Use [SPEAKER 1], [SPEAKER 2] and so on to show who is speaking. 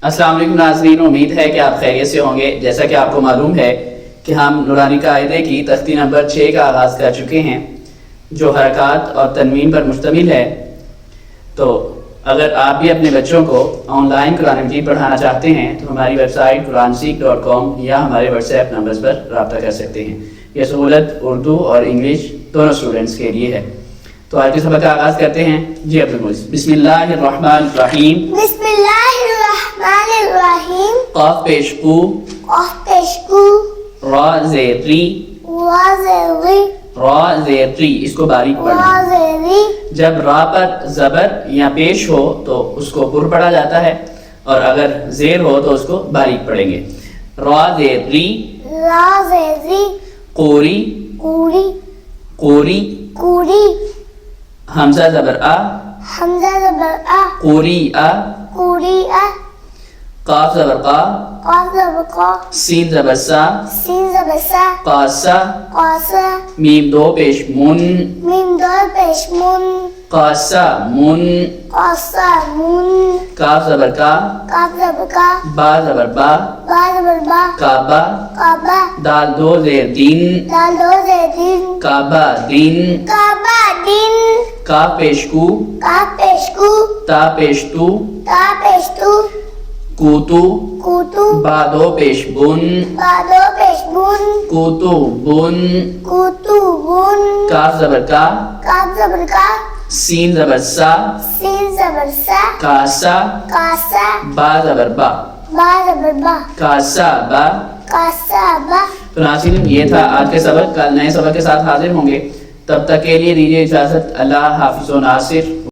[SPEAKER 1] السلام علیکم ناظرین، امید ہے کہ آپ خیریت سے ہوں گے۔ جیسا کہ آپ کو معلوم ہے کہ ہم نورانی قاعدے کی تختی نمبر 6 کا آغاز کر چکے ہیں، جو حرکات اور تنوین پر مشتمل ہے۔ تو اگر آپ بھی اپنے بچوں کو آن لائن قرآن مجید پڑھانا چاہتے ہیں تو ہماری ویب سائٹ quranseek.com یا ہمارے واٹس ایپ نمبرز پر رابطہ کر سکتے ہیں۔ یہ سہولت اردو اور انگلش دونوں اسٹوڈنٹس کے لیے ہے۔ تو آج کے سبق کا آغاز کرتے ہیں۔ جی عبدالمجید، بسم اللہ الرحمن الرحیم۔
[SPEAKER 2] بسم اللہ الرحمن الرحیم۔
[SPEAKER 1] قاف پیش قو،
[SPEAKER 2] قاف پیش قو،
[SPEAKER 1] را زیر ری،
[SPEAKER 2] را زیر ری،
[SPEAKER 1] را زیر ری، اس کو باریک
[SPEAKER 2] را
[SPEAKER 1] پڑھنا۔
[SPEAKER 2] زیر ری۔
[SPEAKER 1] جب را پر زبر یا پیش ہو تو اس کو پر پڑھا جاتا ہے، اور اگر زیر ہو تو اس کو باریک پڑھیں گے۔ را زیر ری،
[SPEAKER 2] را زیر ری،
[SPEAKER 1] قوری،
[SPEAKER 2] قوری،
[SPEAKER 1] قوری،
[SPEAKER 2] قوری،
[SPEAKER 1] حمزہ زبر آ،
[SPEAKER 2] حمزہ زبر آ،
[SPEAKER 1] قوری آ،
[SPEAKER 2] قوری آ،
[SPEAKER 1] قاف زبر قا،
[SPEAKER 2] قاف زبر قا،
[SPEAKER 1] سین زبر سا،
[SPEAKER 2] سین زبر سا،
[SPEAKER 1] قاسا،
[SPEAKER 2] قاسا،
[SPEAKER 1] میم دو پیش من،
[SPEAKER 2] میم دو پیش من،
[SPEAKER 1] قاسا من،
[SPEAKER 2] قاسا من،
[SPEAKER 1] کاف زبر کا،
[SPEAKER 2] کاف زبر کا،
[SPEAKER 1] با زبر با،
[SPEAKER 2] با زبر با،
[SPEAKER 1] کعبہ،
[SPEAKER 2] کعبہ،
[SPEAKER 1] دال دو زیر دین،
[SPEAKER 2] دال دو زیر دین،
[SPEAKER 1] کعبہ دین،
[SPEAKER 2] کعبہ دین،
[SPEAKER 1] کاف پیش کو،
[SPEAKER 2] کاف پیش کو،
[SPEAKER 1] تا پیش تو،
[SPEAKER 2] تا پیش تو،
[SPEAKER 1] کوتو،
[SPEAKER 2] کوتو،
[SPEAKER 1] با دو پیش بن،
[SPEAKER 2] با دو پیش بن،
[SPEAKER 1] کوتو بن،
[SPEAKER 2] کوتو بن،
[SPEAKER 1] کاف زبر کا،
[SPEAKER 2] کاف زبر کا،
[SPEAKER 1] سین زبر سا،
[SPEAKER 2] سین زبر سا،
[SPEAKER 1] کاسا،
[SPEAKER 2] کاسا،
[SPEAKER 1] با زبر با،
[SPEAKER 2] با زبر با،
[SPEAKER 1] کاسا با۔
[SPEAKER 2] کاسا با۔
[SPEAKER 1] تو ناظرین، یہ تھا آج کے سبق۔ کل نئے سبق کے ساتھ حاضر ہوں گے، تب تک کے لیے دیجیے اجازت۔ اللہ حافظ و ناصر۔